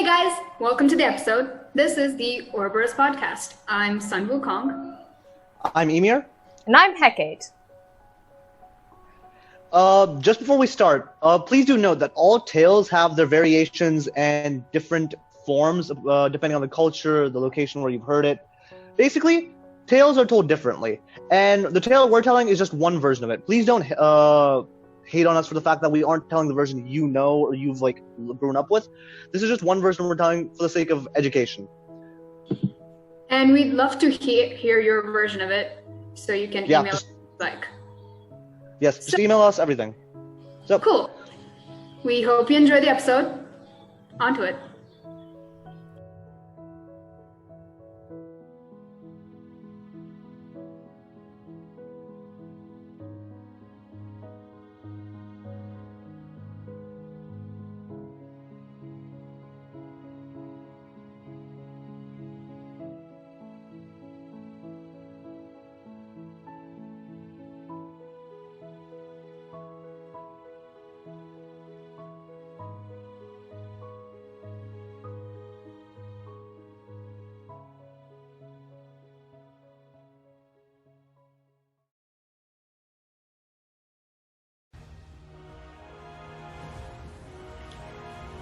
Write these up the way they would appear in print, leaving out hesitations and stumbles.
guys, welcome to the episode. This is the Ouroboros podcast. I'm Sun Woo-Kong. I'm Ymir. And I'm Hecate. Just before we start, please do note that all tales have their variations and different forms depending on the culture, the location where you've heard it. Basically, tales are told differently, and the tale we're telling is just one version of it. Please don't hate on us for the fact that we aren't telling the version you know or you've grown up with. This is just one version we're telling for the sake of education. And we'd love to hear your version of it, so you can email us Just email us everything. So cool. We hope you enjoy the episode. On to it.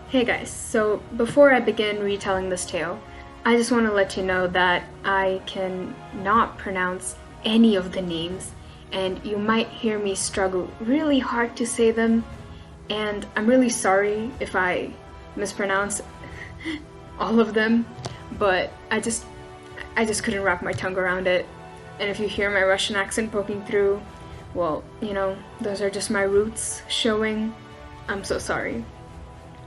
Hey guys, so before I begin retelling this tale, I just want to let you know that I can not pronounce any of the names, and you might hear me struggle really hard to say them, and I'm really sorry if I mispronounce all of them, but I just couldn't wrap my tongue around it. And if you hear my Russian accent poking through, well, those are just my roots showing. I'm so sorry.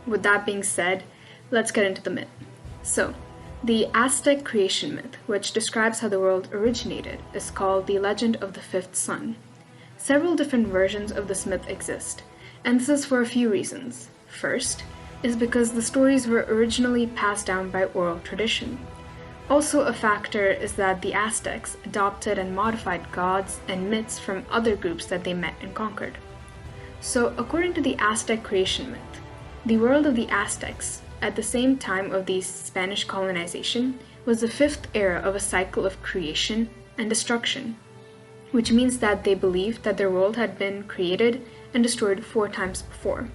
With that being said, let's get into the myth. So, the Aztec creation myth, which describes how the world originated, is called the legend of the fifth sun. Several different versions of this myth exist, and this is for a few reasons. First, is because the stories were originally passed down by oral tradition. Also a factor is that the Aztecs adopted and modified gods and myths from other groups that they met and conquered. So, according to the Aztec creation myth, the world of the Aztecs, at the same time of the Spanish colonization, was the fifth era of a cycle of creation and destruction, which means that they believed that their world had been created and destroyed 4 times before.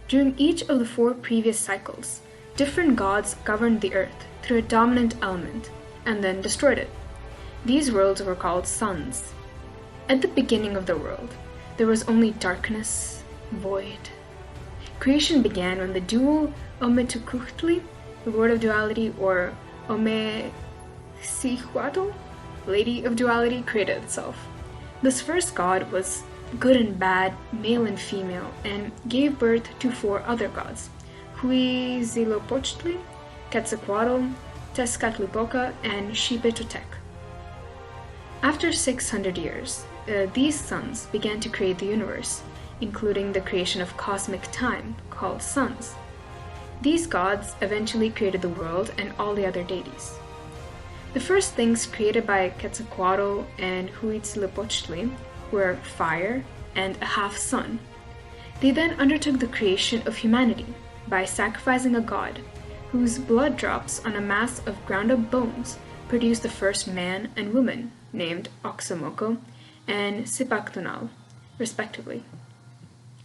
During each of the 4 previous cycles, different gods governed the earth through a dominant element and then destroyed it. These worlds were called suns. At the beginning of the world, there was only darkness, void. Creation began when the dual Ometekuchtli, the Lord of Duality, or Omecihuatl, Lady of Duality, created itself. This first god was good and bad, male and female, and gave birth to 4 other gods, Huitzilopochtli, Quetzalcoatl, Tezcatlipoca, and Xipetotec. After 600 years, these suns began to create the universe, including the creation of cosmic time, called suns. These gods eventually created the world and all the other deities. The first things created by Quetzalcoatl and Huitzilopochtli were fire and a half-sun. They then undertook the creation of humanity by sacrificing a god, whose blood drops on a mass of ground-up bones produced the first man and woman, named Oxomoco and Sipactonal, respectively.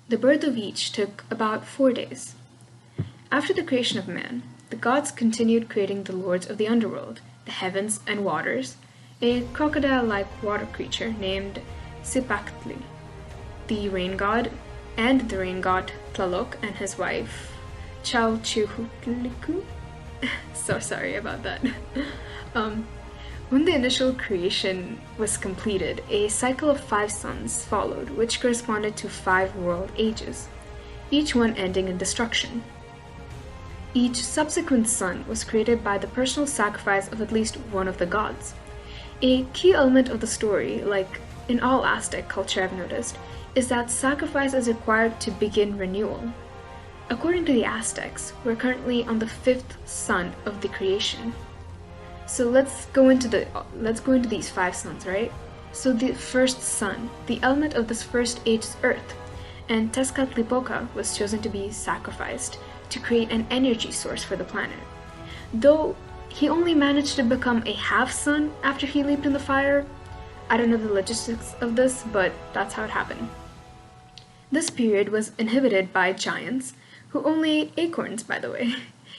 The birth of each took about 4 days. After the creation of man, the gods continued creating the lords of the underworld, the heavens and waters, a crocodile-like water creature named Sipactli, the rain god, and the rain god Tlaloc and his wife Chalchihuhtlicu. So sorry about that. When the initial creation was completed, a cycle of 5 suns followed, which corresponded to 5 world ages, each one ending in destruction. Each subsequent sun was created by the personal sacrifice of at least one of the gods. A key element of the story, like in all Aztec culture I've noticed, is that sacrifice is required to begin renewal. According to the Aztecs, we're currently on the 5th sun of the creation. So let's go into these 5 suns, right? So the first sun, the element of this first age is earth, and Tezcatlipoca was chosen to be sacrificed to create an energy source for the planet. Though he only managed to become a half-sun after he leaped in the fire. I don't know the logistics of this, but that's how it happened. This period was inhibited by giants, who only ate acorns, by the way,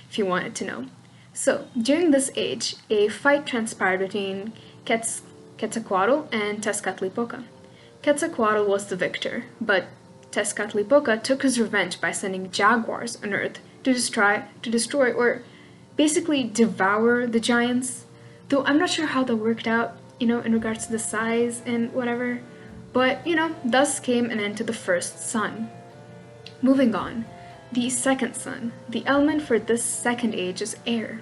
if you wanted to know. So, during this age, a fight transpired between Quetzalcoatl and Tezcatlipoca. Quetzalcoatl was the victor, but Tezcatlipoca took his revenge by sending jaguars on Earth to destroy or basically devour the giants. Though I'm not sure how that worked out, in regards to the size and whatever. But, thus came an end to the first sun. Moving on, the second sun. The element for this second age is air.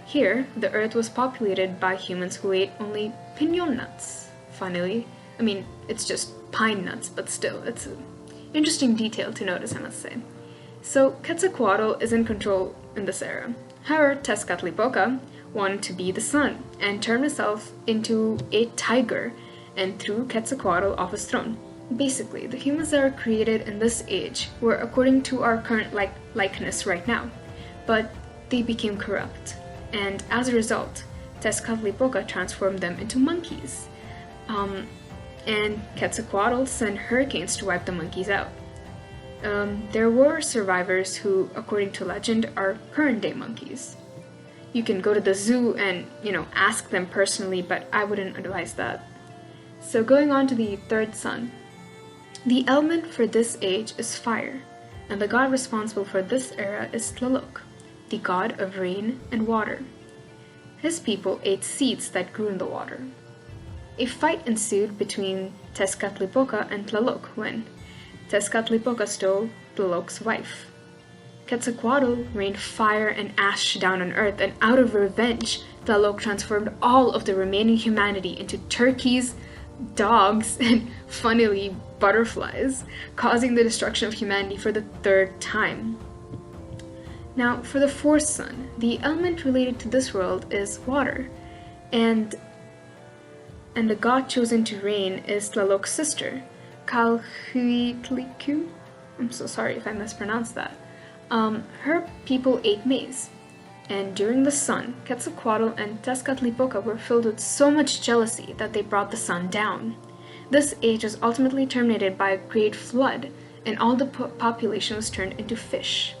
Here, the earth was populated by humans who ate only piñon nuts. Funnily, it's just pine nuts, but still, it's an interesting detail to notice, I must say. So, Quetzalcoatl is in control in this era. However, Tezcatlipoca wanted to be the sun and turned himself into a tiger and threw Quetzalcoatl off his throne. Basically, the humans that are created in this age were according to our current likeness right now, but they became corrupt, and as a result, Tezcatlipoca transformed them into monkeys. And Quetzalcoatl sent hurricanes to wipe the monkeys out. There were survivors who, according to legend, are current-day monkeys. You can go to the zoo and, ask them personally, but I wouldn't advise that. So going on to the third sun. The element for this age is fire, and the god responsible for this era is Tlaloc, the god of rain and water. His people ate seeds that grew in the water. A fight ensued between Tezcatlipoca and Tlaloc when Tezcatlipoca stole Tlaloc's wife. Quetzalcoatl rained fire and ash down on earth, and out of revenge, Tlaloc transformed all of the remaining humanity into turkeys, dogs, and, funnily, butterflies, causing the destruction of humanity for the third time. Now, for the fourth sun, the element related to this world is water, and the god chosen to reign is Tlaloc's sister, Calhuitlicu. I'm so sorry if I mispronounced that. Her people ate maize, and during the sun, Quetzalcoatl and Tezcatlipoca were filled with so much jealousy that they brought the sun down. This age was ultimately terminated by a great flood, and all the population was turned into fish.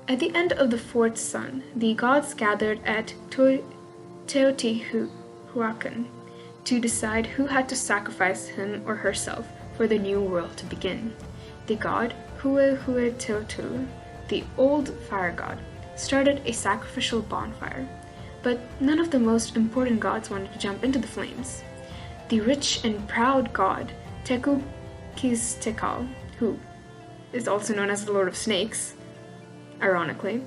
At the end of the fourth sun, the gods gathered at Teotihuacan to decide who had to sacrifice him or herself for the new world to begin. The god Huehueteotl, the old fire god, started a sacrificial bonfire, but none of the most important gods wanted to jump into the flames. The rich and proud god Tecuhtitlan, who is also known as the Lord of Snakes, ironically,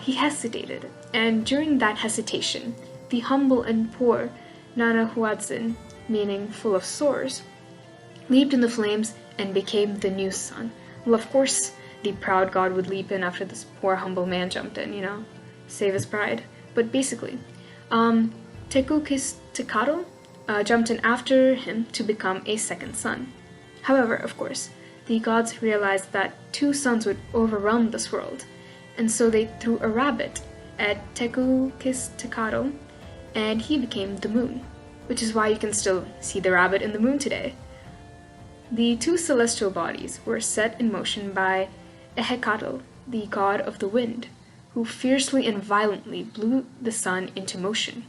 he hesitated, and during that hesitation, the humble and poor Nanahuatzin, meaning full of sores, leaped in the flames and became the new sun. Well, of course, the proud god would leap in after this poor humble man jumped in, save his pride. But basically, Tecuhtitlan jumped in after him to become a second sun. However, of course, the gods realized that two suns would overwhelm this world, and so they threw a rabbit at Tecuhtitlan, and he became the moon, which is why you can still see the rabbit in the moon today. The two celestial bodies were set in motion by Hecate, the god of the wind, who fiercely and violently blew the sun into motion.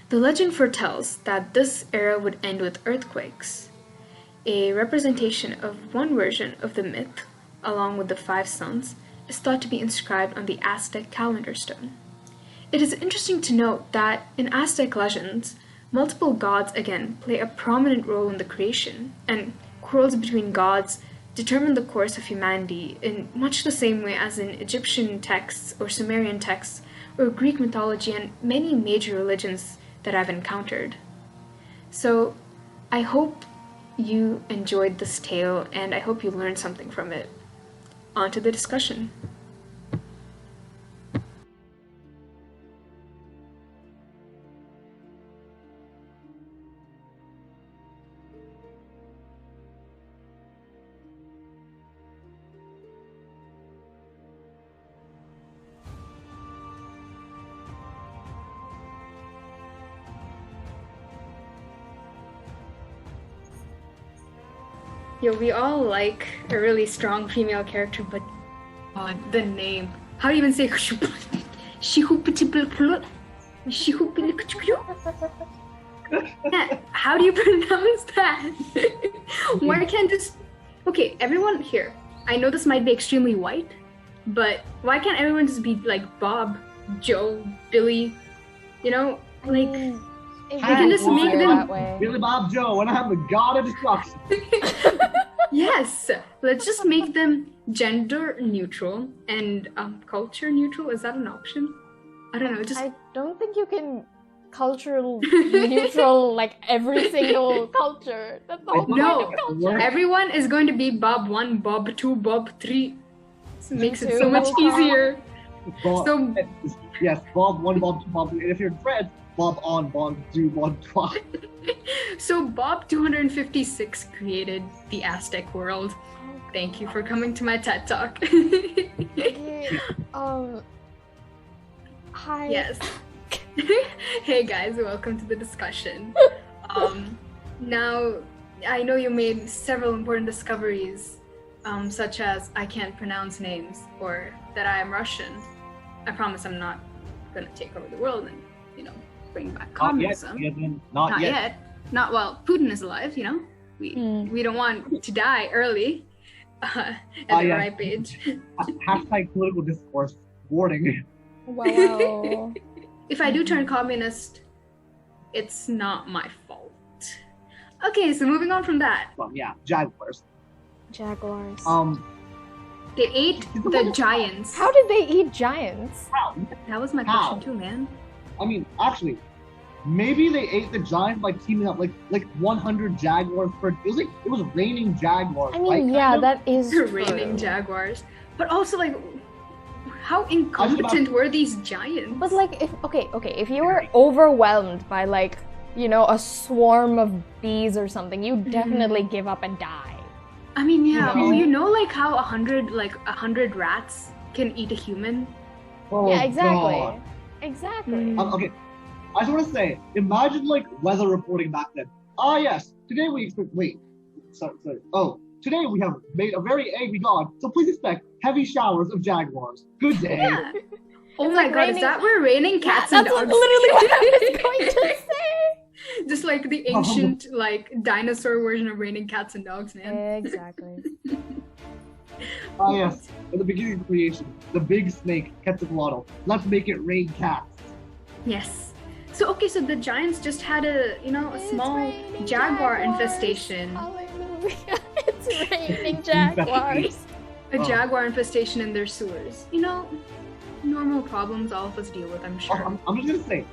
The legend foretells that this era would end with earthquakes. A representation of one version of the myth, along with the 5 suns, is thought to be inscribed on the Aztec calendar stone. It is interesting to note that in Aztec legends, multiple gods again play a prominent role in the creation, and quarrels between gods determine the course of humanity in much the same way as in Egyptian texts or Sumerian texts or Greek mythology and many major religions that I've encountered. So I hope you enjoyed this tale and I hope you learned something from it. On to the discussion. Yo, we all like a really strong female character, but the name. How do you even say yeah, how do you pronounce that? Why can't just... Okay, everyone here. I know this might be extremely white, but why can't everyone just be like Bob, Joe, Billy? You know, like they can just make them Billy Bob Joe, and I'm the god of destruction. Yes, let's just make them gender neutral and culture neutral. Is that an option? I don't know. I don't think you can cultural neutral like every single culture. That's all kind of culture. Everyone is going to be Bob 1, Bob 2, Bob 3. This makes it so much easier. Bob, yes, Bob 1, Bob 2, Bob 3. And if you're in France, Bob on, Bob 2, Bob 5. So Bob 256 created the Aztec world. Thank you for coming to my TED Talk. Hi. Yes. Hey guys, welcome to the discussion. Now, I know you made several important discoveries, such as I can't pronounce names or that I am Russian. I promise I'm not gonna take over the world and, bring back communism. Not yet. Not while Putin is alive, We don't want to die early at the ripe age. Hashtag political discourse warning. Wow. If I do turn communist, it's not my fault. Okay, so moving on from that. Well, yeah, jaguars. Jaguars. They ate the giants. How did they eat giants? How? That was my question too, man. I mean, actually, maybe they ate the giants by teaming up like 100 jaguars per. It was raining jaguars. I mean, right? That is raining jaguars. But also, how incompetent were these giants? But if you were overwhelmed by a swarm of bees or something, you definitely give up and die. I mean, yeah. How 100 rats can eat a human? Oh, yeah, exactly. God. Exactly. Okay, I just want to say, imagine weather reporting back then. Yes, today we expect. Wait, sorry. Oh, today we have made a very angry god, so please expect heavy showers of jaguars. Good day. Yeah. Oh my God, is that where raining cats and dogs? That's literally what I was going to say. Just like the ancient dinosaur version of raining cats and dogs, man. Exactly. Yes, at the beginning of creation, the big snake, Quetzalcoatl. Let's make it rain cats. Yes. So the giants just had a small jaguar infestation. Hallelujah. It's raining jaguars. A jaguar infestation in their sewers. Normal problems all of us deal with, I'm sure. I'm just gonna say,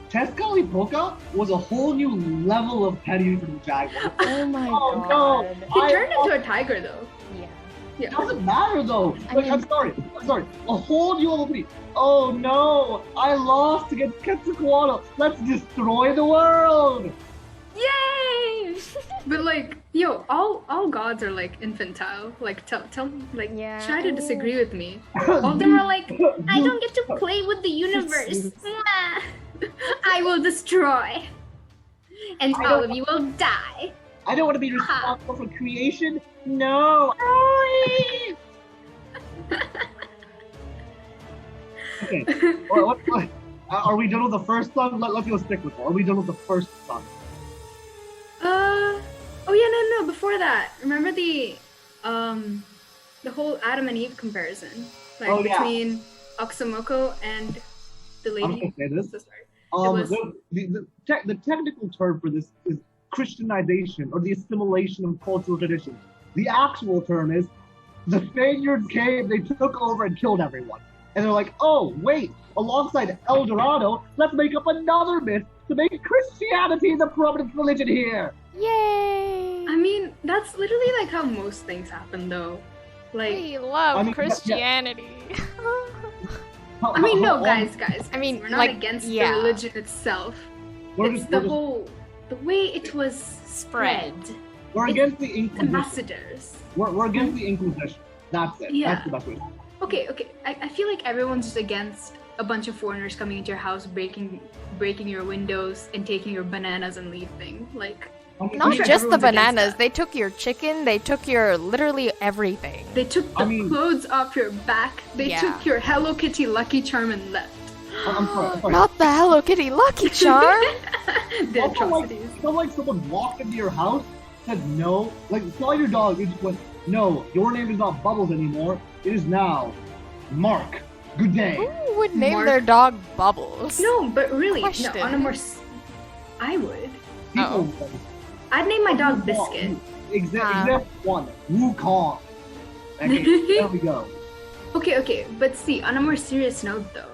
Tezcatlipoca was a whole new level of pettiness for the jaguar. Oh my God. No. He turned into a tiger though. Yeah. It doesn't matter though. I'm sorry. A whole new level of petty. Oh no! I lost against Quetzalcoatl. Let's destroy the world. Yay! But all gods are infantile. Try to disagree with me. All of them are I don't get to play with the universe. I will destroy, and all of you will die. I don't want to be responsible for creation. No. Okay. Are we done with the first song? Let's go stick with it. Are we done with the first song? Oh yeah, no. Before that, remember the whole Adam and Eve comparison, between Oxomoco and the lady. I'm gonna say this. So sorry. The technical term for this is Christianization or the assimilation of cultural traditions. The actual term is the Spaniards came, they took over and killed everyone. And they're like, oh, wait, alongside El Dorado, let's make up another myth to make Christianity the prominent religion here. Yay! I mean, that's literally how most things happen, though. We love Christianity. I mean, no, guys. I mean, we're not against the religion itself. It's the way it was spread. We're against the Inquisition. Ambassadors. We're against the Inquisition. That's it. Yeah. That's the best way. Okay. I feel like everyone's just against a bunch of foreigners coming into your house, breaking your windows, and taking your bananas and leaving. Not sure just the everyone's against bananas. that. They took your chicken. They took your literally everything. They took the clothes off your back. They took your Hello Kitty Lucky Charm and left. I'm sorry. Not the Hello Kitty Lucky Charm. The atrocities. Someone walked into your house, said no, like saw your dog, you just went, no, your name is not Bubbles anymore. It is now Mark. Good day. Who would name their dog Bubbles? No, but really, Question. no, on a more... I would. People, I'd name my dog Biscuit. Example 1, Woo-Kong. Okay, there we go. Okay, but see, on a more serious note though,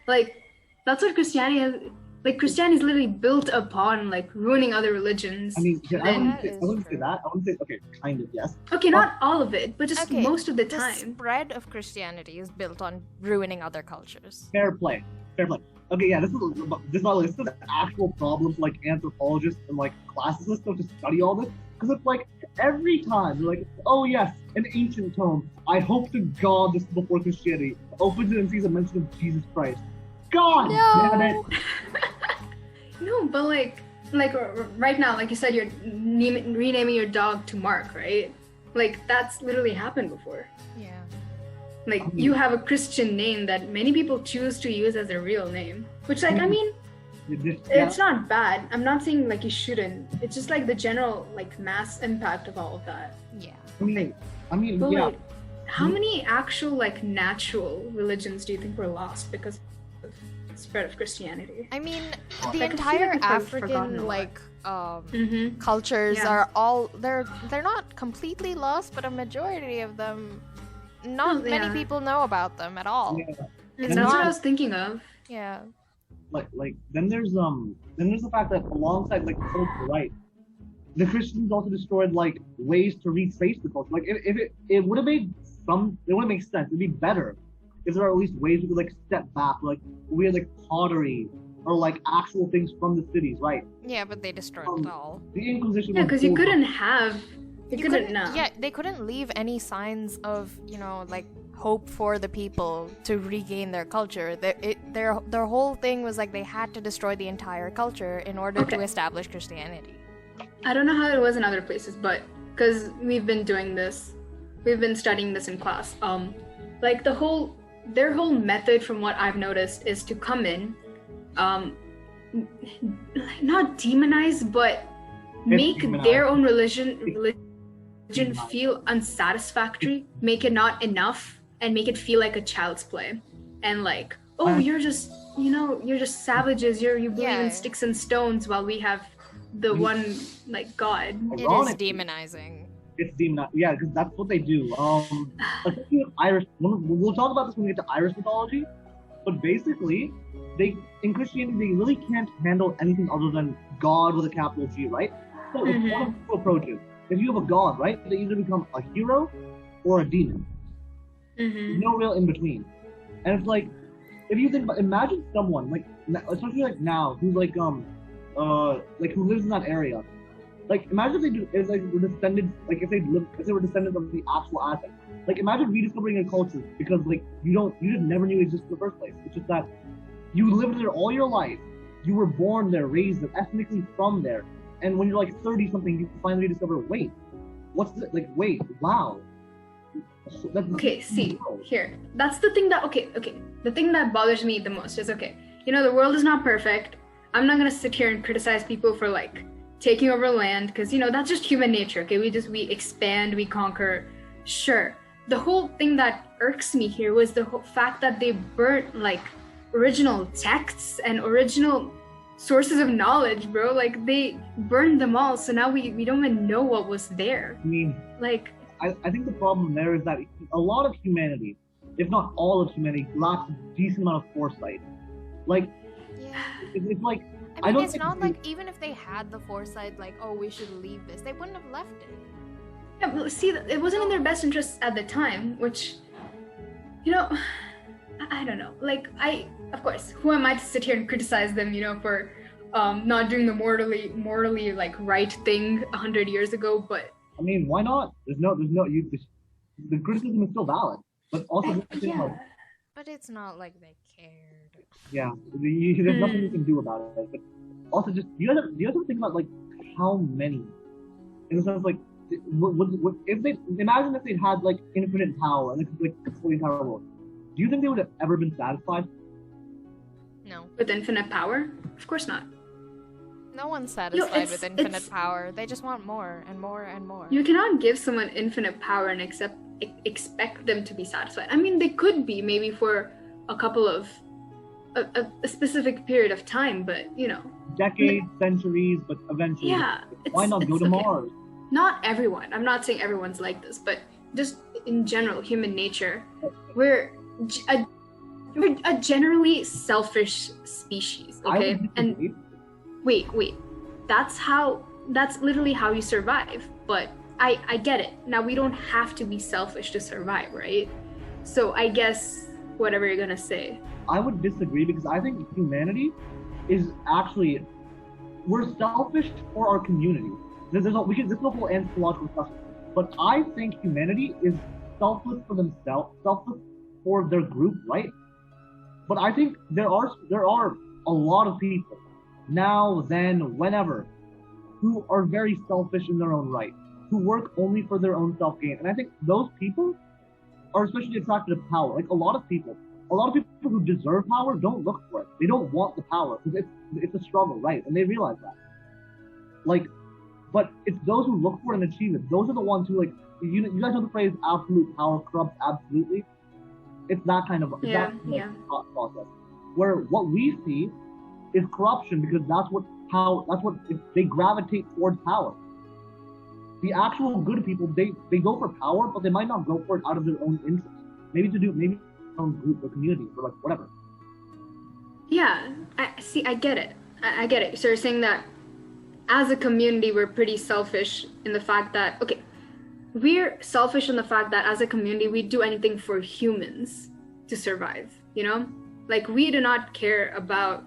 like, that's what Christianity has... Like, Christianity is literally built upon, like, ruining other religions. I mean, I wouldn't say true. that. I wouldn't say, okay, kind of, yes. Okay, not all of it, but just most of the time. The spread of Christianity is built on ruining other cultures. Fair play. Okay, yeah, this is an actual problem for, like, anthropologists and, like, classicists to study all this. Because it's like, every time, they're like, oh yes, an ancient tome. I hope to God this is before Christianity. Opens it and sees a mention of Jesus Christ. God damn it! No, but like right now, like you said, you're renaming your dog to Mark, right? Like, that's literally happened before. Yeah. Like, you have a Christian name that many people choose to use as their real name. Which, like, I mean, it's not bad. I'm not saying, like, you shouldn't. It's just, like, the general, like, mass impact of all of that. Yeah. I mean, But, yeah. like, how many actual, like, natural religions do you think were lost because of the spread of Christianity? I mean, the Like, I feel entire like we've forgotten a African, lot. like, cultures Yeah. are all, they're not completely lost, but a majority of them, not many Yeah. people know about them at all. Yeah. And that's what I was thinking of. Yeah. Like then there's the fact that alongside like culture, right? The Christians also destroyed like ways to retrace the culture. Like if it would have made sense. It'd be better if there are at least ways we could like step back, like we had like pottery or like actual things from the cities, right? Yeah, but they destroyed it all. The Inquisition. Yeah, was because you full of- couldn't have... You couldn't, Yeah, they couldn't leave any signs of, you know, like hope for the people to regain their culture. Their whole thing was like they had to destroy the entire culture in order to establish Christianity. I don't know how it was in other places, but because we've been studying this in class. Like their whole method, from what I've noticed, is to come in, not demonize, but make their own religion feel unsatisfactory, make it not enough, and make it feel like a child's play, and like, oh, you're just savages. You believe in sticks and stones, while we have the one like God. It is demonizing. It's demonized, yeah, because that's what they do. Especially with Irish. We'll talk about this when we get to Irish mythology, but basically, in Christianity they really can't handle anything other than God with a capital G, right? So it's one of two approaches. If you have a god, right, they either become a hero or a demon. No real in between. And it's like, if you think about, imagine someone like, especially like now, who's like who lives in that area. Like, imagine if they were descendants, like if they were descendants of the actual Aztecs. Like, imagine rediscovering a culture because like you just never knew it existed in the first place. It's just that you lived there all your life. You were born there, raised there, ethnically from there. And when you're like 30 something, you finally discover, wait, what's this? Like, wait, wow. Okay, see, here. That's the thing that, okay. The thing that bothers me the most is, the world is not perfect. I'm not gonna sit here and criticize people for like taking over land, because, that's just human nature, okay? We expand, we conquer, sure. The whole thing that irks me here was the whole fact that they burnt like original texts and original sources of knowledge, bro. Like, they burned them all, so now we don't even know what was there. I mean, like, I think the problem there is that a lot of humanity, if not all of humanity, lacks a decent amount of foresight. Like, it's like, I mean, it's not like, even if they had the foresight, like, oh, we should leave this, they wouldn't have left it. Yeah, but see, it wasn't in their best interests at the time, which, I don't know. Like, of course, who am I to sit here and criticize them, for not doing the morally like right thing 100 years ago? But I mean, why not? The criticism is still valid, but also But it's not like they cared. Yeah, there's nothing you can do about it. But also, just do you guys ever think about like how many? In the sense, like, if they imagine if they had like infinite power and they could like control the entire world, do you think they would have ever been satisfied? No. With infinite power? Of course not. No one's satisfied with infinite power. They just want more and more and more. You cannot give someone infinite power and expect them to be satisfied. I mean, they could be maybe for a couple of a specific period of time, but you know, decades, centuries, but eventually, yeah. Why not go to Mars? Not everyone. I'm not saying everyone's like this, but just in general, human nature, we're a generally selfish species. Okay, and wait. That's literally how you survive. But I get it. Now we don't have to be selfish to survive, right? So I guess whatever you're gonna say. I would disagree because I think humanity is actually, we're selfish for our community. This is a whole anthropological discussion. But I think humanity is selfless for themselves, selfless for their group, right? But I think there are a lot of people, now, then, whenever, who are very selfish in their own right, who work only for their own self-gain. And I think those people are especially attracted to power. Like a lot of people who deserve power don't look for it. They don't want the power because it's a struggle, right? And they realize that. Like, but it's those who look for it and achieve it. Those are the ones who, like, you guys know the phrase "absolute power corrupts absolutely." It's that kind of thought process where what we see is corruption because they gravitate towards power. The actual good people, they go for power, but they might not go for it out of their own interest. Maybe their own group or community or like whatever. Yeah, I get it. I get it. So you're saying that as a community, we're pretty selfish in the fact that, okay, we're selfish in the fact that as a community, we do anything for humans to survive, you know? Like, we do not care about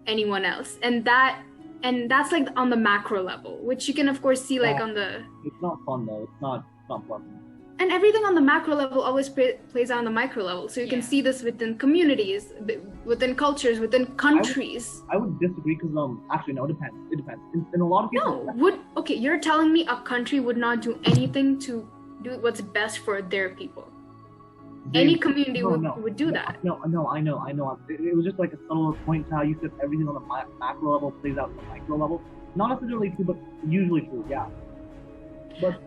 anyone else. And that's like on the macro level, which you can of course see like on the... It's not fun though, it's not fun. And everything on the macro level always plays out on the micro level. So you can see this within communities, within cultures, within countries. I would disagree because actually no, it depends. In a lot of people. Okay, you're telling me a country would not do anything to do what's best for their people? Any community would do that. No, I know. It was just like a subtle point to how you said everything on the macro level plays out on the micro level. Not necessarily true, but usually true, yeah. But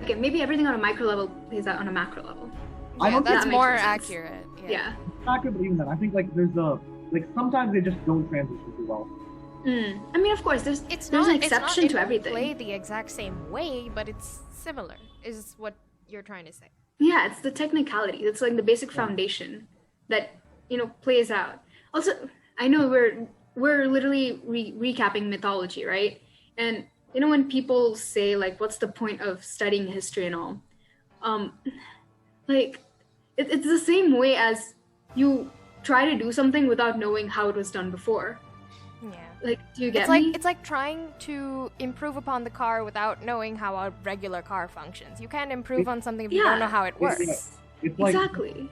okay, maybe everything on a micro level plays out on a macro level. I don't think that's more accurate. Yeah. It's accurate, but even then, I think like there's sometimes they just don't transition too well. I mean, of course, there's an exception to everything. Play the exact same way, but it's similar. Is what you're trying to say? Yeah, it's the technicality. It's like the basic foundation that plays out. Also, I know we're literally recapping mythology, right? And when people say like, what's the point of studying history and all? Like, it's the same way as you try to do something without knowing how it was done before. Yeah. Like, do you get me? It's like trying to improve upon the car without knowing how a regular car functions. You can't improve on something if you don't know how it works. It's like, exactly.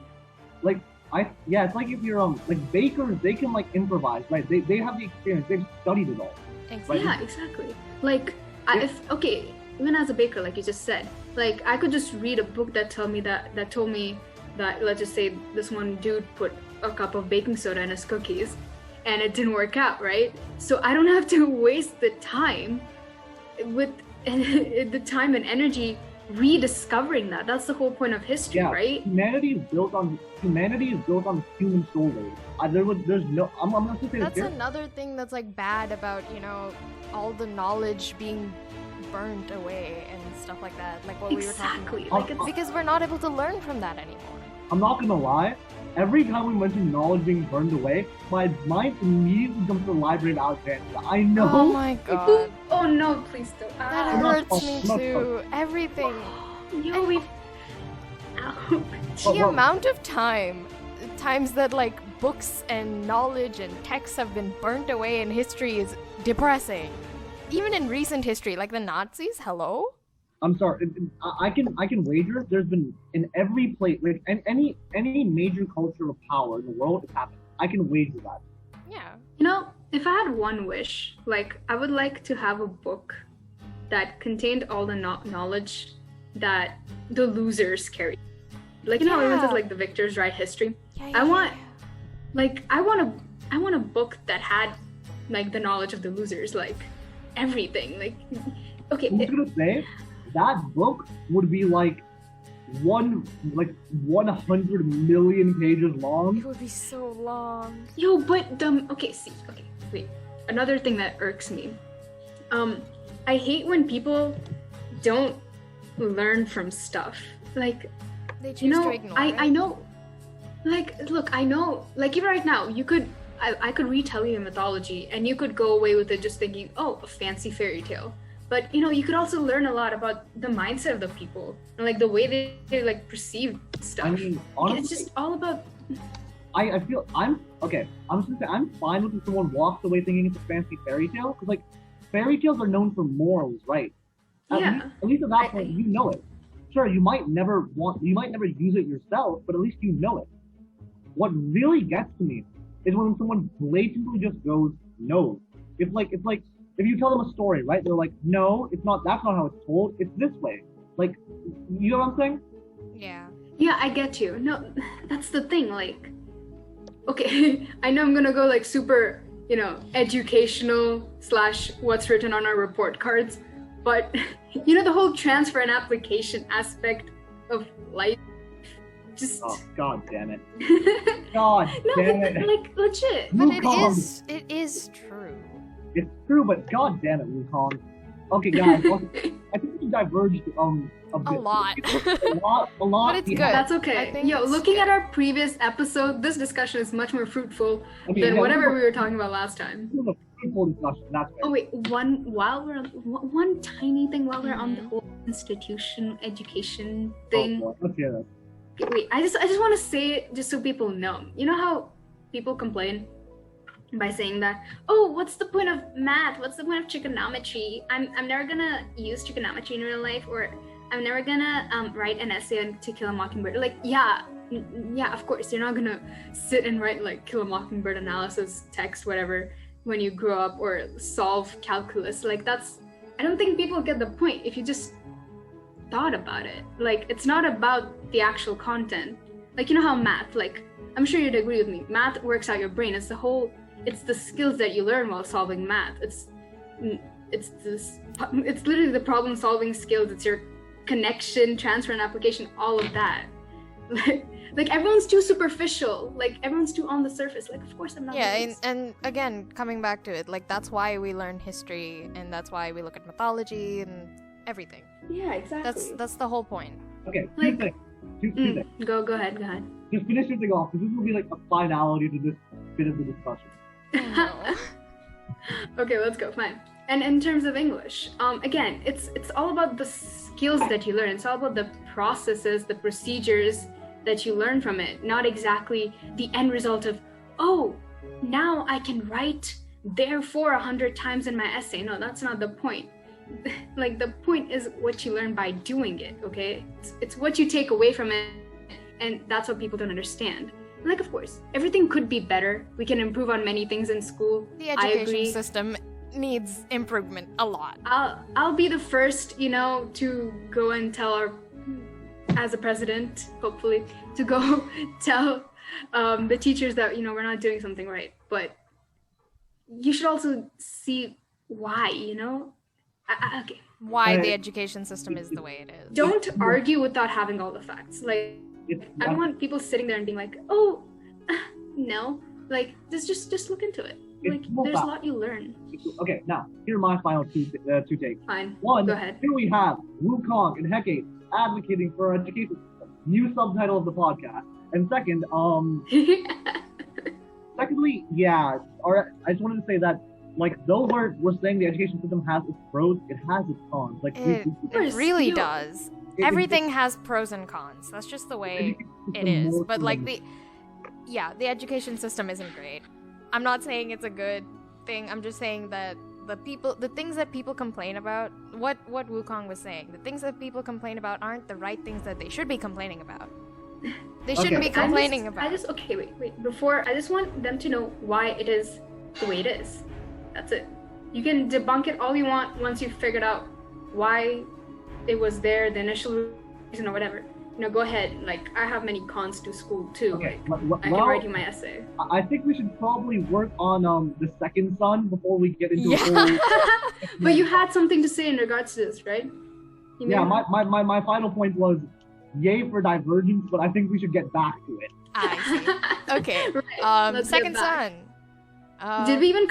Like, it's like if you're like bakers, they can like improvise, right? They have the experience. They've studied it all. Exactly. Right? Yeah, exactly. Like, even as a baker, like you just said, like I could just read a book that told me that let's just say this one dude put a cup of baking soda in his cookies, and it didn't work out, right? So I don't have to waste the time and energy rediscovering that. That's the whole point of history, right? Humanity is built on human shoulders. There's no. I'm not saying that's another thing that's like bad about all the knowledge being burnt away and stuff like that. Like what we were talking about. Because we're not able to learn from that anymore. I'm not gonna lie. Every time we mention knowledge being burned away, my mind immediately comes to the Library of Alexandria. I know. Oh my god. Oh no, please don't. That hurts me too. Everything. The amount of times that like books and knowledge and texts have been burnt away in history is depressing. Even in recent history, like the Nazis, hello? I'm sorry. I can wager there's been in every place, like any major culture of power in the world, it's happened. I can wager that. Yeah. If I had one wish, like, I would like to have a book that contained all the knowledge that the losers carry. Like, you know how everyone says, like, the victors write history? I want a book that had, like, the knowledge of the losers, like, everything. Like, okay. I was gonna say, that book would be, like 100 million pages long. It would be so long. Yo, but wait. Another thing that irks me. I hate when people don't learn from stuff. Like, they choose to ignore it. I know. Like, look, I know. Like, even right now, I could retell you a mythology, and you could go away with it just thinking, oh, a fancy fairy tale. But, you could also learn a lot about the mindset of the people and, like, the way they like, perceive stuff. I mean, honestly, it's just all about... I feel, I'm just gonna say, I'm fine with if someone walks away thinking it's a fancy fairy tale, because, like, fairy tales are known for morals, right? At least at that point, you know it. Sure, you might never use it yourself, but at least you know it. What really gets to me is when someone blatantly just goes, no. It's like if you tell them a story, right? They're like, no, it's not. That's not how it's told. It's this way. Like, you know what I'm saying? Yeah. Yeah, I get you. No, that's the thing. Like, okay, I know I'm gonna go like super, educational / what's written on our report cards, but the whole transfer and application aspect of life. Just. Oh, God damn it. God damn it. Like, legit. But it is true. It's true, but God damn it, Woo-Kong. Okay, guys, I think we diverged a bit. A lot. a lot. But it's good. That's okay. Yo, looking at our previous episode, this discussion is much more fruitful than whatever we were talking about last time. This was a fruitful discussion, that's right. Oh wait, one tiny thing while we're on the whole institution education thing. Oh, let's hear that. Wait, I just want to say it just so people know. You know how people complain by saying that, oh, what's the point of math? What's the point of trigonometry? I'm never gonna use trigonometry in real life, or I'm never gonna write an essay on To Kill a Mockingbird. Like, yeah, of course, you're not gonna sit and write like Kill a Mockingbird analysis text, whatever, when you grow up, or solve calculus. Like, I don't think people get the point if you just thought about it. Like, it's not about the actual content. Like, you know how math, like, I'm sure you'd agree with me, math works out your brain. It's the skills that you learn while solving math. It's literally the problem solving skills. It's your connection, transfer, and application, all of that. Like everyone's too superficial. Like, everyone's too on the surface. Like, of course I'm not. Yeah, and again, coming back to it, like, that's why we learn history, and that's why we look at mythology and everything. Yeah, exactly. That's the whole point. Okay, Like, two things. Go ahead. Just finish your thing off, because this will be like a finality to this bit of the discussion. No. Okay, let's go. Fine. And in terms of English, again, it's all about the skills that you learn. It's all about the processes, the procedures that you learn from it, not exactly the end result of, oh, now I can write therefore 100 times in my essay. No, that's not the point. Like, the point is what you learn by doing it, okay? It's what you take away from it, and that's what people don't understand. Like, of course, everything could be better. We can improve on many things in school. The education system needs improvement a lot. I'll be the first, to go and tell as a president, hopefully, to go tell the teachers that, we're not doing something right. But you should also see why, okay. Why the education system is the way it is. Don't argue without having all the facts. Like, I don't want people sitting there and being like, oh, no. Like, just look into it. Like, there's a lot you learn. Okay, now, here are my final two takes. Fine. One, go ahead. Here we have Woo-Kong and Hecate advocating for our education system. New subtitle of the podcast. And second, secondly, yeah, I just wanted to say that, like, though we're saying the education system has its pros, it has its cons. Like, it really does. Everything has pros and cons. That's just the way it is. But, like, the education system isn't great. I'm not saying it's a good thing. I'm just saying that the things that people complain about, what Woo-Kong was saying, the things that people complain about aren't the right things that they should be complaining about. They shouldn't be complaining about. Wait. Before, I just want them to know why it is the way it is. That's it. You can debunk it all you want once you've figured out why it was there, the initial reason or whatever. Go ahead. Like, I have many cons to school too. Okay, I can write you my essay. I think we should probably work on the second sun before we get into a whole... But you had something to say in regards to this, right? Yeah, my final point was yay for divergence, but I think we should get back to it. I see. Okay. Right, second sun. Did we even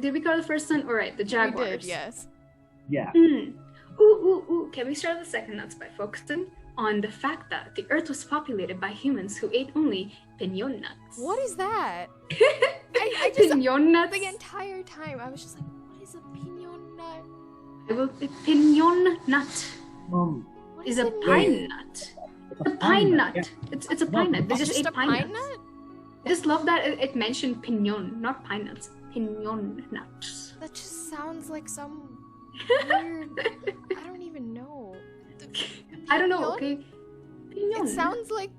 did we cover the first sun? Alright, the jaguars. We did, yes. Yeah. Ooh. Can we start the second nuts by focusing on the fact that the earth was populated by humans who ate only piñon nuts? What is that? I just piñon nuts? The entire time I was just like, what is a piñon nut? A piñon nut is a pine nut. It's a pine nut. Yeah. It's a pine nut. They just ate pine nuts. Nut? I just love that it mentioned piñon, not pine nuts. Piñon nuts. That just sounds like some weird... I don't even know. I don't know, okay? Piñon. It sounds like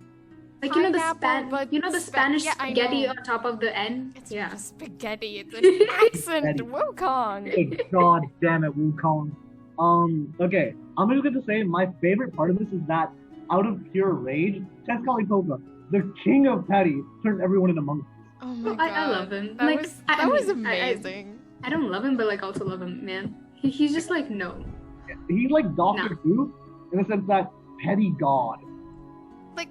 the the Spanish spaghetti on top of the N? It's not spaghetti, it's an accent, Spaghetti. Woo-Kong. Good God damn it, Woo-Kong. Okay, I'm just gonna say my favorite part of this is that out of pure rage, Tezcatlipoca, the king of petty, turned everyone into monkeys. Oh my god. I love him. That was amazing. I don't love him, but also love him, man. He's just no. He's like Dr. Seuss in the sense that petty god. Like,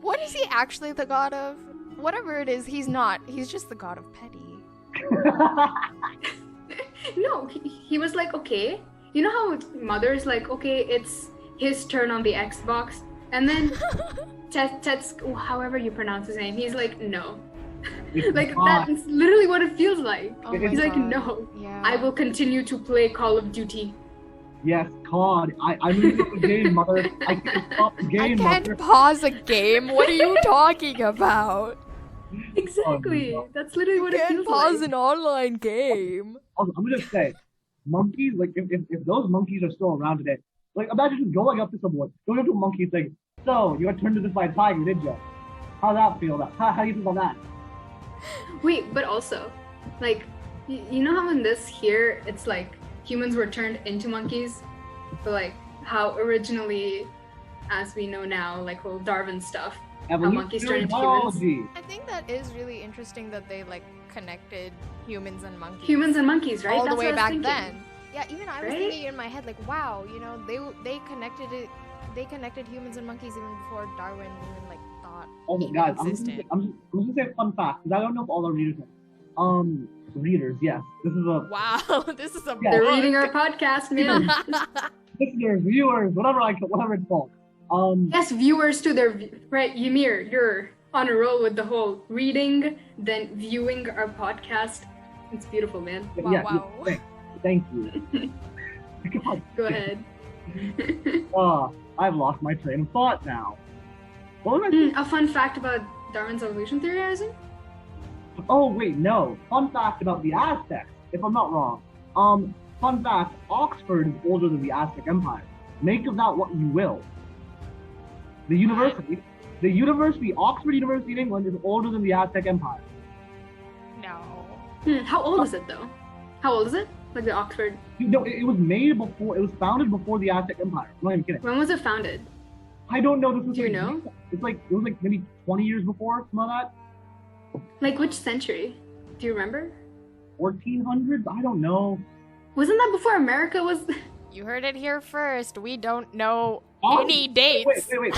what is he actually the god of? Whatever it is, he's not. He's just the god of petty. No, he was okay. You know how mother's okay, it's his turn on the Xbox, and then however you pronounce his name, he's no. That's literally what it feels like. Oh He's god. No, Yeah. I will continue to play Call of Duty. Yes, COD. I'm in the game, mother. I can't stop the game, I can't mother. pause a game. What are you talking about? Exactly. Oh, no. That's literally what You it can't feels pause like. an online game. Also, I'm gonna say, monkeys, if those monkeys are still around today, imagine just going up to someone, going up to a monkey and saying, so, you got turned into this by a tiger, did you? How'd that feel? How do you feel about that? Wait, but also, you know how in this here, it's humans were turned into monkeys? But how originally, as we know now, whole Darwin stuff, how monkeys turned into humans. I think that is really interesting that they connected humans and monkeys. Humans and monkeys, right? All That's the way what I back was then. Yeah, even I was Right? thinking in my head wow, they connected it. They connected humans and monkeys even before Darwin even thought Also, guys, I'm just existed. gonna say a fun fact, because I don't know if all our readers know. Readers, yes. This is a Wow, this is a Yeah. They're book. reading our podcast, man. listeners, viewers, whatever it's called. Yes, viewers to their right, Ymir, you're on a roll with the whole reading, then viewing our podcast. It's beautiful, man. Wow, yeah, wow. Thank you. God. Go ahead. I've lost my train of thought now. What was I saying? A fun fact about Darwin's evolution theorizing? Oh wait, no. Fun fact about the Aztecs, if I'm not wrong. Fun fact, Oxford is older than the Aztec Empire. Make of that what you will. The university, Oxford University in England is older than the Aztec Empire. No. How old is it though? How old is it? The Oxford. It was founded before the Aztec Empire. I'm not even kidding. When was it founded? I don't know. This was Do you know? It was maybe 20 years before, something like that. Which century? Do you remember? 1400s? I don't know. Wasn't that before America was? You heard it here first. We don't know Oh, any dates. Wait.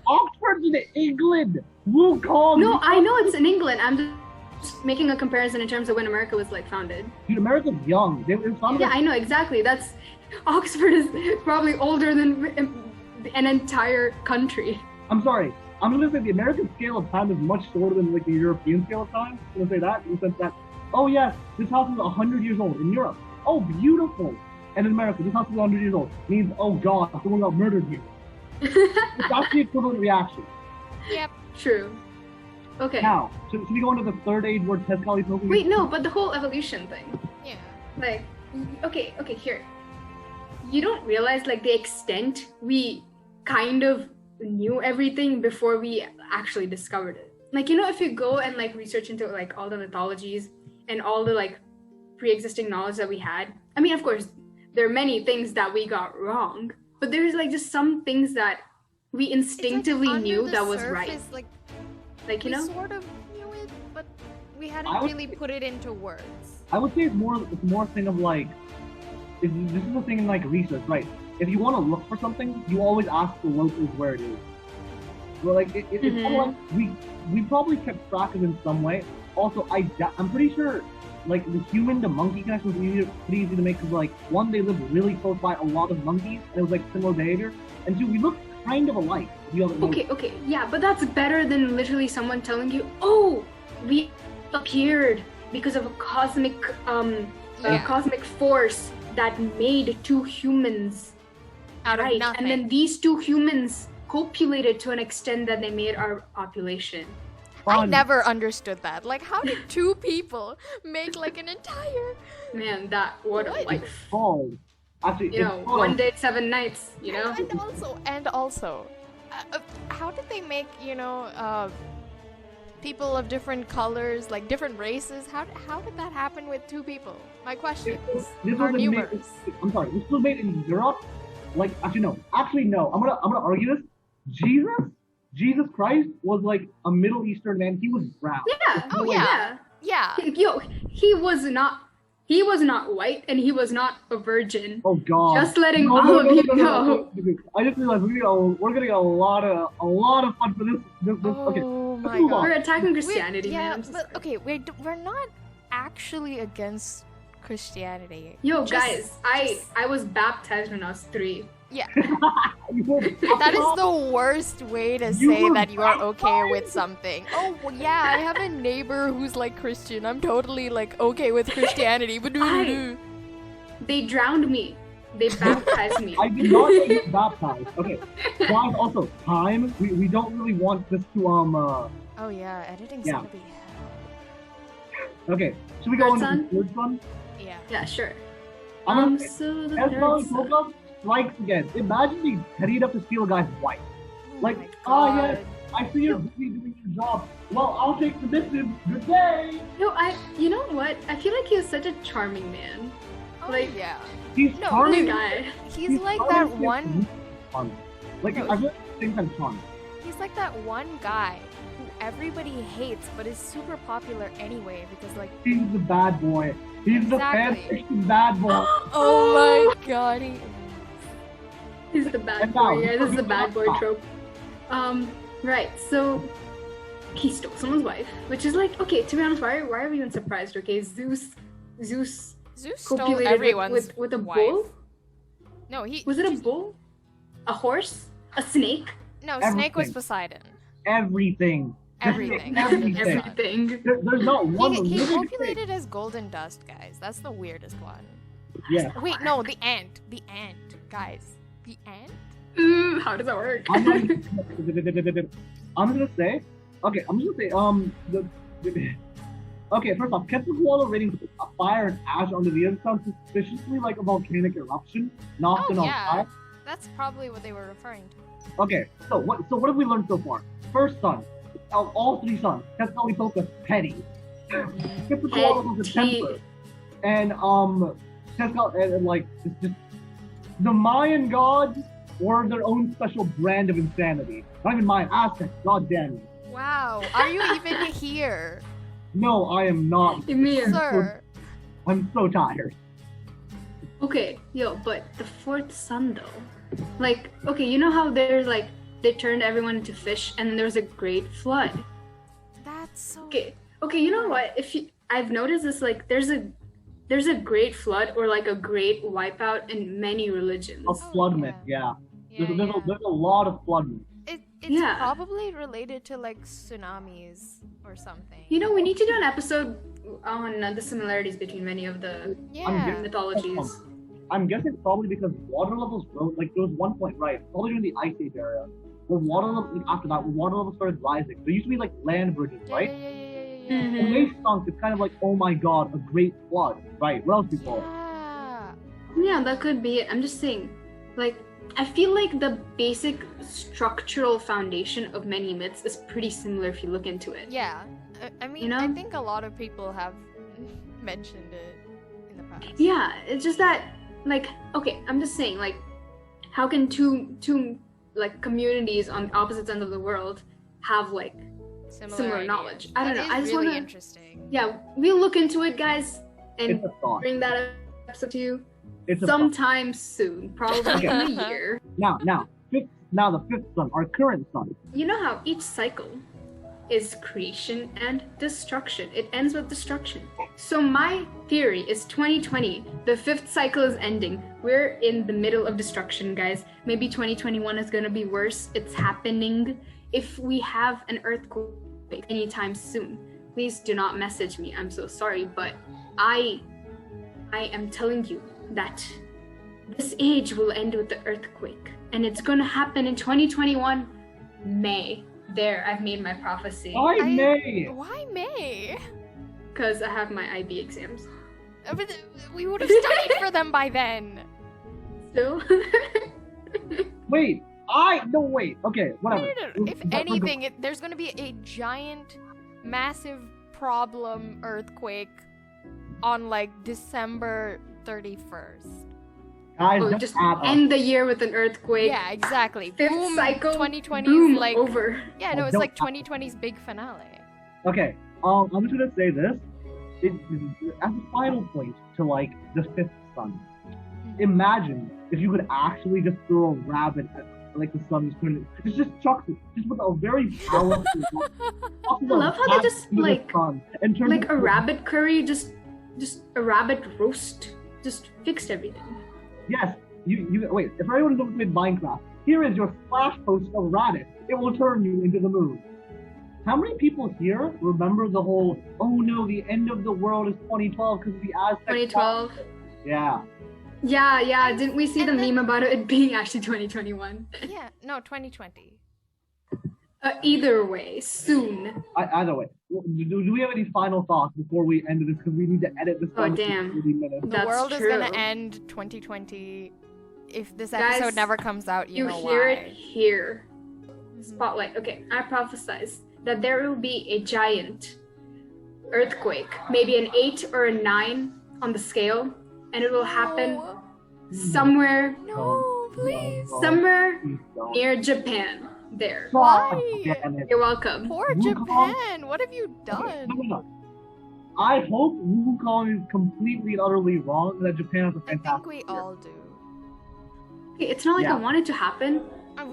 Oxford's in England. Woo-Kong. No, I know it's in England. I'm just making a comparison in terms of when America was founded. Dude, America's young. It was founded Yeah, I know exactly. That's Oxford is probably older than an entire country. I'm sorry. I'm gonna say the American scale of time is much shorter than the European scale of time. I'm gonna say that in the sense that, oh yes, this house is 100 years old. In Europe, oh beautiful. And in America, this house is 100 years old. Means, oh god, someone got murdered here. That's the equivalent reaction. Yep. True. Okay. Now, should we go into the third age where Tezcatlipoca? Wait, no, but the whole evolution thing. Yeah. Okay, here. You don't realize the extent we kind of knew everything before we actually discovered it. If you go and research into all the mythologies and all the like pre-existing knowledge that we had. I mean, of course, there are many things that we got wrong, but there's like just some things that we instinctively like knew under that the was surface, right. Like You we know? sort of knew it, but we hadn't I would really say- put it into words. I would say it's more a thing of like, this is a thing in like research, right? If you want to look for something, you always ask the locals where it is. Well, like it's kind of like we probably kept track of it in some way. Also, I'm pretty sure like the human to monkey connection was pretty easy to make because like one, they lived really close by a lot of monkeys and it was like similar behavior, and two, we looked kind of alike. If you haven't noticed. Okay, yeah, but that's better than literally someone telling you, "Oh, we appeared because of a cosmic cosmic force that made two humans Out of right, nothing. and then these two humans copulated to an extent that they made our population." I Fun. never understood that. Like, how did two people make like an entire? Man, that what a What? life. Called. Actually, You it's know, called- one day, 7 nights. You know. And also, how did they make people of different colors, like different races? How did that happen with two people? My questions This are was made, numerous. I'm sorry. This was made in Europe. Like, actually no. I'm gonna argue this. Jesus Christ was like a Middle Eastern man. He was brown. Yeah. Oh, yeah. Yeah. Yo, he was not white, and he was not a virgin. Oh God. Just letting No, all no, of no, you no, no, know. no. I just realized we're gonna get a lot of fun for this. Okay. Oh let's my move god. on. We're attacking Christianity, yeah, man. I'm so but sorry. okay, we're not actually against Christianity. Yo, Just- guys, I was baptized when I was 3. Yeah, You were- that is the worst way to You say were that you are okay with something. Oh well, yeah, I have a neighbor who's like Christian. I'm totally like okay with Christianity. But They drowned me. They baptized me. I did not get baptized. Okay. Guys, also time. We don't really want this to oh yeah, editing's Yeah. gonna be hell. Okay. Should we go Third on to son? the third one? Yeah. Yeah, sure. I'm gonna So the third son. Tezcatlipoca strikes again. Imagine being petty enough to steal a guy's wife. Oh Like, my oh, god. yes. I see you're busy doing your job. Well, I'll take the missive. Good day. Yo, you know what? I feel like he was such a charming man. Oh, like- yeah. He's No, charming. New guy. He's like that charming. one. Fun. Like, No, I feel like things I'm charming. He's like that one guy who everybody hates, but is super popular anyway because like. He's the bad boy. He's the Exactly. fan-fiction bad boy. Oh my god, he. He's the bad And now, boy. Yeah, this is the bad boy stop. trope. Right. So he stole someone's wife, which is like, okay. To be honest, why are we even surprised? Okay, Zeus Zeus stole copulated everyone's with a wife. bull. No, he Was it a bull? A horse? A snake? no Snake was Everything. Poseidon. Everything. Everything. Everything. Everything. There's not one He living thing. copulated as golden dust, guys. That's the weirdest one. Yeah. Wait, no, the ant. The ant, guys. The ant. How does that work? I'm not even- I'm gonna say, okay, okay, first off, Quetzalcoatl raining fire and ash on the Venus sounds suspiciously like a volcanic eruption, not Oh on yeah, fire. that's probably what they were referring to. Okay, so what have we learned so far? First son, all 3 sons, Tezcatlipoca petty. Quetzalcoatl was a Petty. temper. And and like just the Mayan gods were their own special brand of insanity. Not even Mayan, Aztecs, god damn it. Wow, are you even here, No, I am not. Ymir. sir? I'm so tired. Okay, yo, but the 4th son though, like, okay, you know how there's like they turned everyone into fish, and then there was a great flood. That's so. Okay, you know what? I've noticed this, like, there's a great flood or like a great wipeout in many religions. A flood myth, yeah. Yeah, There's a lot of flood myth. It's Yeah. probably related to like tsunamis or something. You know, we need to do an episode on the similarities between many of the Yeah. mythologies. I'm guessing probably because water levels rose. Like there was one point, right? Probably during the Ice Age era, where water levels after that, where water levels started rising. There used to be like land bridges, Yeah, right? Yeah. Mhm. When they sunk, it's kind of like, oh my god, a great flood, right? What else do you call it? Yeah. Yeah, that could be it. I'm just saying, like, I feel like the basic structural foundation of many myths is pretty similar if you look into it. Yeah. I mean, You know? I think a lot of people have mentioned it in the past. Yeah, it's just that, like, okay, I'm just saying, like, how can two like communities on opposite ends of the world have like similar ideas. knowledge? I don't know. Is I just really want to. interesting. Yeah, we'll look into it, guys, and It's a thought. bring that episode to you It's a thought. sometime soon, probably in a year. Now the fifth sun, our current sun. You know how each cycle is creation and destruction. It ends with destruction. So my theory is 2020. The fifth cycle is ending. We're in the middle of destruction, guys. Maybe 2021 is gonna be worse. It's happening. If we have an earthquake anytime soon, please do not message me. I'm so sorry, but I am telling you that this age will end with the earthquake, and it's gonna happen in 2021 May. There, I've made my prophecy. Why May? Why May? Because I have my IB exams. But we would have studied for them by then. Still? Wait. Okay, whatever. No. If anything, there's going to be a giant, massive problem earthquake on like December 31st. Guys, Oh, just end the year with an earthquake. Yeah, exactly. Fifth Boom, cycle. 2020's Boom, like over. Yeah, no, it's like 2020's big finale. Okay, I'm just gonna say this. As a final point to like the fifth sun. Imagine if you could actually just throw a rabbit at like the sun, just chuck it, just with a very powerful. I love how they just like a rabbit curry, just a rabbit roast, just fixed everything. Yes, you wait. If anyone who's played Minecraft, here is your splash post of rabbit. It will turn you into the moon. How many people here remember the whole, oh no, the end of the world is 2012 because of the Aztecs? 2012? Yeah. Yeah, didn't we see the meme about it being actually 2021? Yeah, no, 2020. Either way, soon. Either way. Do we have any final thoughts before we end this? Because we need to edit this down to 30 minutes. The world is gonna end 2020. If this episode Guys, never comes out, you know why. You hear it here. Spotlight. Okay, I prophesize that there will be a giant earthquake, maybe an 8 or a 9 on the scale, and it will happen somewhere. No, please. Somewhere near Japan. There. Why? You're welcome. Poor Japan. What have you done? No. I hope Wukong is completely and utterly wrong, and that Japan is a fantastic. I think we all do. Okay, it's not like I want it to happen.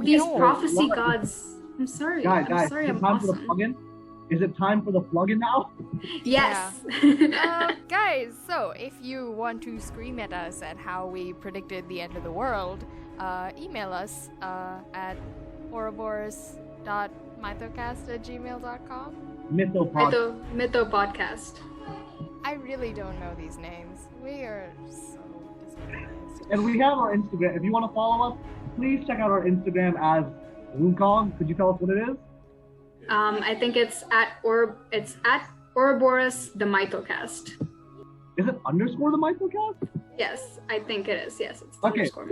These prophecy gods. I'm sorry. Guys, I'm sorry. I'm time for the awesome. plugin? Is it time for the plugin now? Yes. Guys, so if you want to scream at us at how we predicted the end of the world, email us at ouroboros.mythopodcast@gmail.com. Mythopodcast. I really don't know these names. We are so disorganized. And we have our Instagram. If you want to follow us, please check out our Instagram as Wukong. Could you tell us what it is? I think it's at ouroboros.mythopodcast. Is it underscore the Mythocast? Yes, I think it is. Yes, it's okay. underscore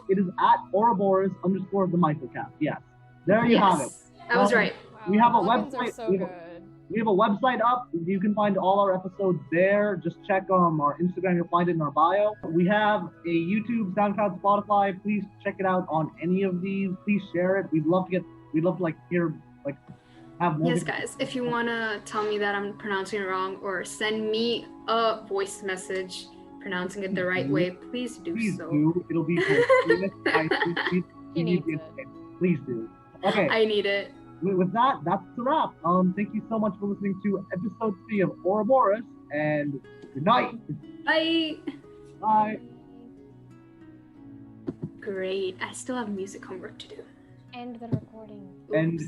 It is at ouroboros underscore the Mythocast. Yes. There you have it. I was right. Wow, we have a website. website. We have a website up. You can find all our episodes there. Just check our Instagram. You'll find it in our bio. We have a YouTube, SoundCloud, Spotify. Please check it out on any of these. Please share it. We'd love to hear have more. Yes, guys. If you wanna tell me that I'm pronouncing it wrong, or send me a voice message pronouncing it the right way, please do so. It'll be Please do. Okay. I need it. With that, that's the wrap. Thank you so much for listening to episode 3 of Ouroboros, and good night. Bye. Bye. Great. I still have music homework to do. End the recording. And